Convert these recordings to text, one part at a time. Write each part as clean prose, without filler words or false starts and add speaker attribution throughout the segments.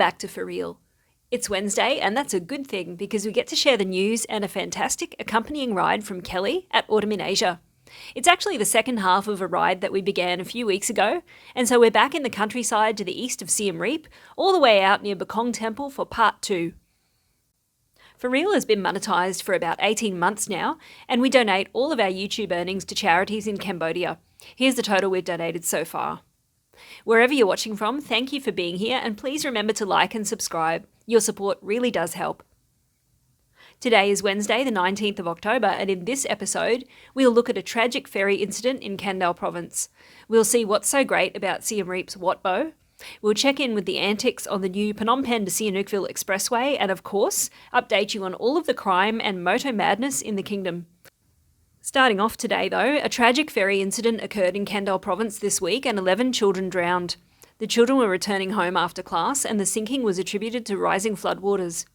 Speaker 1: back to For Real. It's Wednesday, and that's a good thing because we get to share the news and a fantastic accompanying ride from Kelly at Autumn in Asia. It's actually the second half of a ride that we began a few weeks ago, and so we're back in the countryside to the east of Siem Reap, all the way out near Bokong Temple for part 2. For Real has been monetised for about 18 months now, and we donate all of our YouTube earnings to charities in Cambodia. Here's the total we've donated so far. Wherever you're watching from, thank you for being here, and please remember to like and subscribe. Your support really does help. Today is Wednesday, the 19th of October, and in this episode, we'll look at a tragic ferry incident in Kandal Province. We'll see what's so great about Siem Reap's Wat Bo. We'll check in with the antics on the new Phnom Penh to Sihanoukville Expressway, and of course, update you on all of the crime and moto madness in the kingdom. Starting off today, though, a tragic ferry incident occurred in Kandal Province this week and 11 children drowned. The children were returning home after class, and the sinking was attributed to rising floodwaters.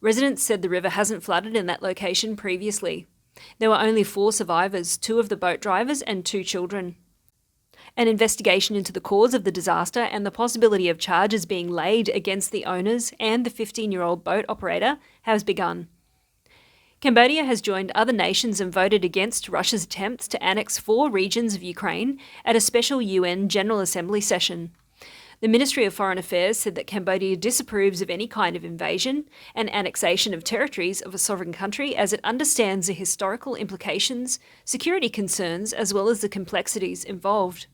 Speaker 1: Residents said the river hasn't flooded in that location previously. There were only 4 survivors, 2 of the boat drivers and 2 children. An investigation into the cause of the disaster and the possibility of charges being laid against the owners and the 15-year-old boat operator has begun. Cambodia has joined other nations and voted against Russia's attempts to annex 4 regions of Ukraine at a special UN General Assembly session. The Ministry of Foreign Affairs said that Cambodia disapproves of any kind of invasion and annexation of territories of a sovereign country as it understands the historical implications, security concerns, as well as the complexities involved.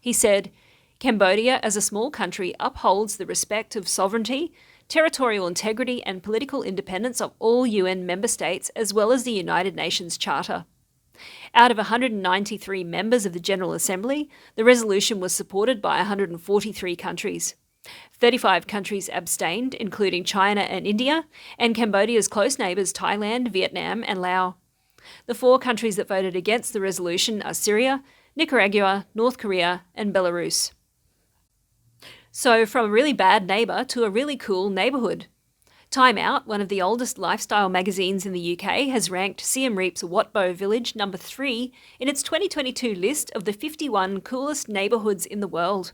Speaker 1: He said, "Cambodia, as a small country, upholds the respect of sovereignty, territorial integrity and political independence of all UN member states, as well as the United Nations Charter." Out of 193 members of the General Assembly, the resolution was supported by 143 countries. 35 countries abstained, including China and India, and Cambodia's close neighbours Thailand, Vietnam and Laos. The 4 countries that voted against the resolution are Syria, Nicaragua, North Korea and Belarus. So, from a really bad neighbour to a really cool neighbourhood. Time Out, one of the oldest lifestyle magazines in the UK, has ranked Siem Reap's Wat Bo village number 3 in its 2022 list of the 51 coolest neighbourhoods in the world.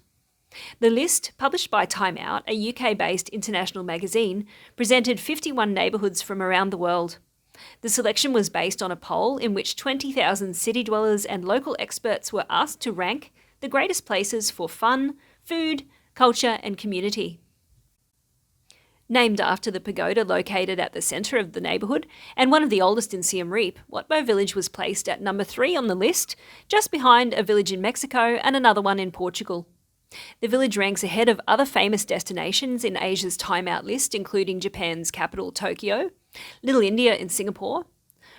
Speaker 1: The list, published by Time Out, a UK-based international magazine, presented 51 neighbourhoods from around the world. The selection was based on a poll in which 20,000 city dwellers and local experts were asked to rank the greatest places for fun, food, culture and community. Named after the pagoda located at the centre of the neighbourhood and one of the oldest in Siem Reap, Wat Bo village was placed at number 3 on the list, just behind a village in Mexico and another one in Portugal. The village ranks ahead of other famous destinations in Asia's Time Out list, including Japan's capital Tokyo, Little India in Singapore,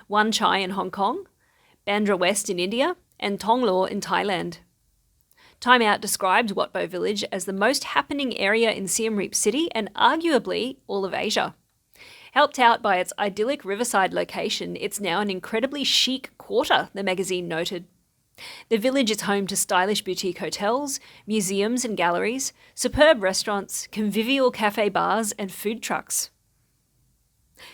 Speaker 1: Wan Chai in Hong Kong, Bandra West in India, and Tonglaw in Thailand. Time Out described Wat Bo village as the most happening area in Siem Reap City and arguably all of Asia. Helped out by its idyllic riverside location, it's now an incredibly chic quarter, the magazine noted. The village is home to stylish boutique hotels, museums and galleries, superb restaurants, convivial cafe bars and food trucks.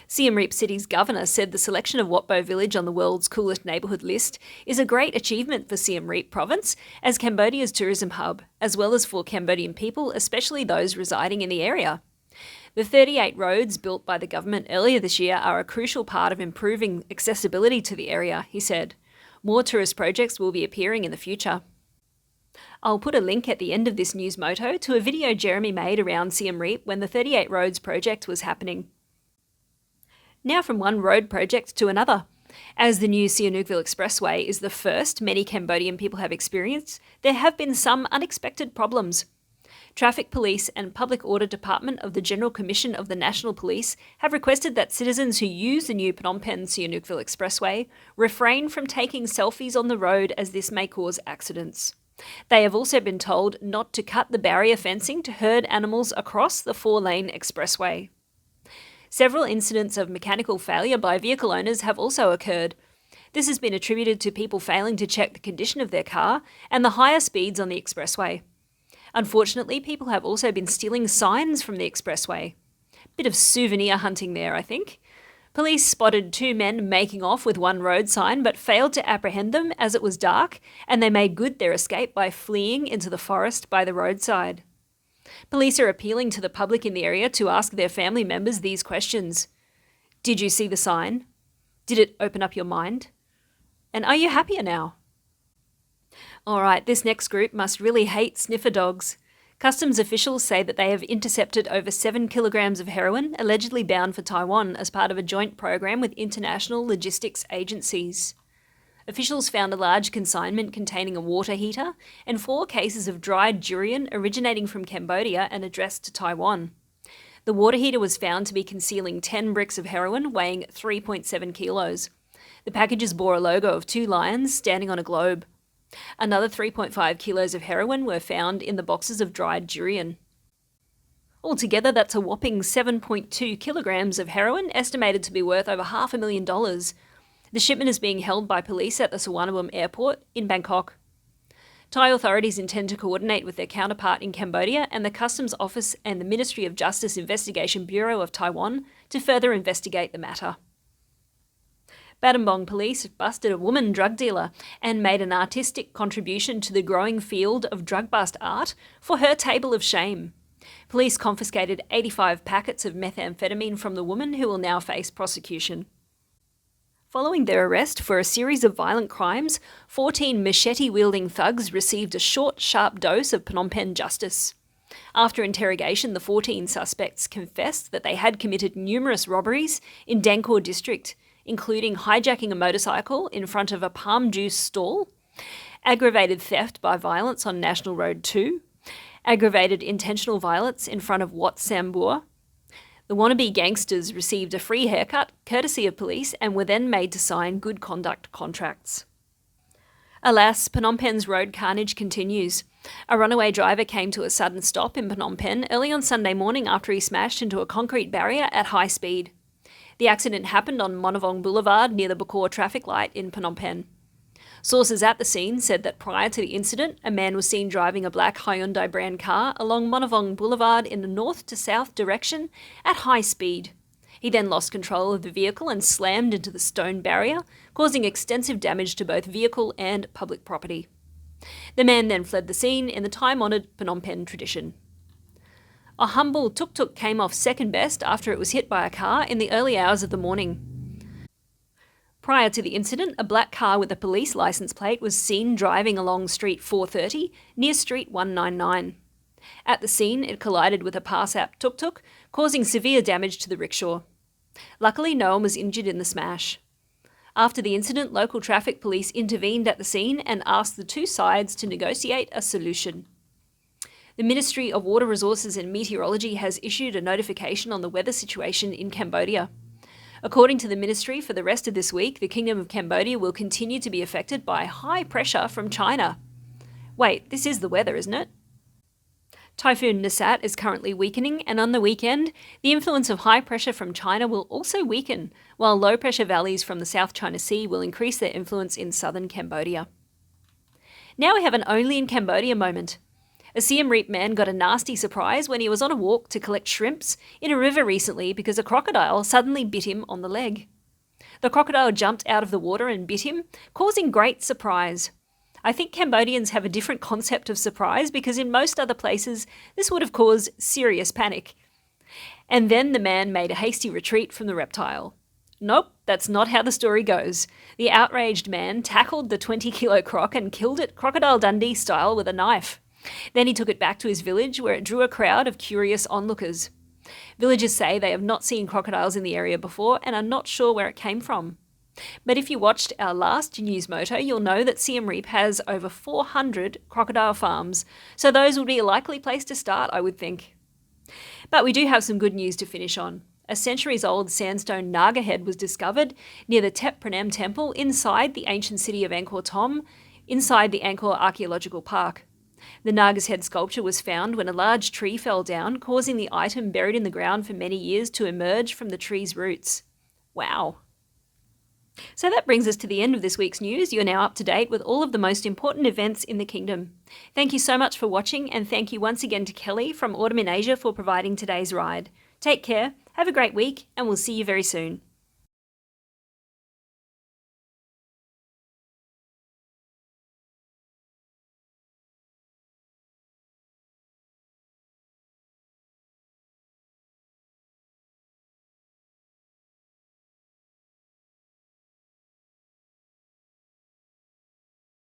Speaker 1: Siem Reap City's governor said the selection of Wat Bo village on the world's coolest neighbourhood list is a great achievement for Siem Reap province as Cambodia's tourism hub, as well as for Cambodian people, especially those residing in the area. The 38 roads built by the government earlier this year are a crucial part of improving accessibility to the area, he said. More tourist projects will be appearing in the future. I'll put a link at the end of this news moto to a video Jeremy made around Siem Reap when the 38 roads project was happening. Now from one road project to another. As the new Sihanoukville Expressway is the first many Cambodian people have experienced, there have been some unexpected problems. Traffic Police and Public Order Department of the General Commission of the National Police have requested that citizens who use the new Phnom Penh Sihanoukville Expressway refrain from taking selfies on the road as this may cause accidents. They have also been told not to cut the barrier fencing to herd animals across the 4-lane expressway. Several incidents of mechanical failure by vehicle owners have also occurred. This has been attributed to people failing to check the condition of their car and the higher speeds on the expressway. Unfortunately, people have also been stealing signs from the expressway. Bit of souvenir hunting there, I think. Police spotted 2 men making off with one road sign but failed to apprehend them as it was dark, and they made good their escape by fleeing into the forest by the roadside. Police are appealing to the public in the area to ask their family members these questions. Did you see the sign? Did it open up your mind? And are you happier now? All right, this next group must really hate sniffer dogs. Customs officials say that they have intercepted over 7 kilograms of heroin allegedly bound for Taiwan as part of a joint program with international logistics agencies. Officials found a large consignment containing a water heater and 4 cases of dried durian originating from Cambodia and addressed to Taiwan. The water heater was found to be concealing 10 bricks of heroin weighing 3.7 kilos. The packages bore a logo of 2 lions standing on a globe. Another 3.5 kilos of heroin were found in the boxes of dried durian. Altogether, that's a whopping 7.2 kilograms of heroin, estimated to be worth over $500,000. The shipment is being held by police at the Sihanoukville Airport in Bangkok. Thai authorities intend to coordinate with their counterpart in Cambodia and the Customs Office and the Ministry of Justice Investigation Bureau of Taiwan to further investigate the matter. Battambang police busted a woman drug dealer and made an artistic contribution to the growing field of drug bust art for her table of shame. Police confiscated 85 packets of methamphetamine from the woman, who will now face prosecution. Following their arrest for a series of violent crimes, 14 machete-wielding thugs received a short, sharp dose of Phnom Penh justice. After interrogation, the 14 suspects confessed that they had committed numerous robberies in Dangkor district, including hijacking a motorcycle in front of a palm juice stall, aggravated theft by violence on National Road 2, aggravated intentional violence in front of Wat Bo. The wannabe gangsters received a free haircut, courtesy of police, and were then made to sign good conduct contracts. Alas, Phnom Penh's road carnage continues. A runaway driver came to a sudden stop in Phnom Penh early on Sunday morning after he smashed into a concrete barrier at high speed. The accident happened on Monavong Boulevard near the Bokor traffic light in Phnom Penh. Sources at the scene said that prior to the incident, a man was seen driving a black Hyundai brand car along Monavong Boulevard in the north to south direction at high speed. He then lost control of the vehicle and slammed into the stone barrier, causing extensive damage to both vehicle and public property. The man then fled the scene in the time-honoured Phnom Penh tradition. A humble tuk-tuk came off second best after it was hit by a car in the early hours of the morning. Prior to the incident, a black car with a police licence plate was seen driving along Street 430 near Street 199. At the scene, it collided with a pass-out tuk-tuk, causing severe damage to the rickshaw. Luckily, no one was injured in the smash. After the incident, local traffic police intervened at the scene and asked the two sides to negotiate a solution. The Ministry of Water Resources and Meteorology has issued a notification on the weather situation in Cambodia. According to the ministry, for the rest of this week, the Kingdom of Cambodia will continue to be affected by high pressure from China. Wait, this is the weather, isn't it? Typhoon Nisat is currently weakening, and on the weekend, the influence of high pressure from China will also weaken, while low pressure valleys from the South China Sea will increase their influence in southern Cambodia. Now we have an only in Cambodia moment. A Siem Reap man got a nasty surprise when he was on a walk to collect shrimps in a river recently because a crocodile suddenly bit him on the leg. The crocodile jumped out of the water and bit him, causing great surprise. I think Cambodians have a different concept of surprise because in most other places this would have caused serious panic. And then the man made a hasty retreat from the reptile. Nope, that's not how the story goes. The outraged man tackled the 20-kilo croc and killed it Crocodile Dundee style with a knife. Then he took it back to his village where it drew a crowd of curious onlookers. Villagers say they have not seen crocodiles in the area before and are not sure where it came from. But if you watched our last news moto, you'll know that Siem Reap has over 400 crocodile farms, so those would be a likely place to start, I would think. But we do have some good news to finish on. A centuries-old sandstone Naga head was discovered near the Tep Pranam temple inside the ancient city of Angkor Thom, inside the Angkor Archaeological Park. The Naga's head sculpture was found when a large tree fell down, causing the item buried in the ground for many years to emerge from the tree's roots. Wow. So that brings us to the end of this week's news. You're now up to date with all of the most important events in the kingdom. Thank you so much for watching, and thank you once again to Kelly from Autumn in Asia for providing today's ride. Take care, have a great week, and we'll see you very soon.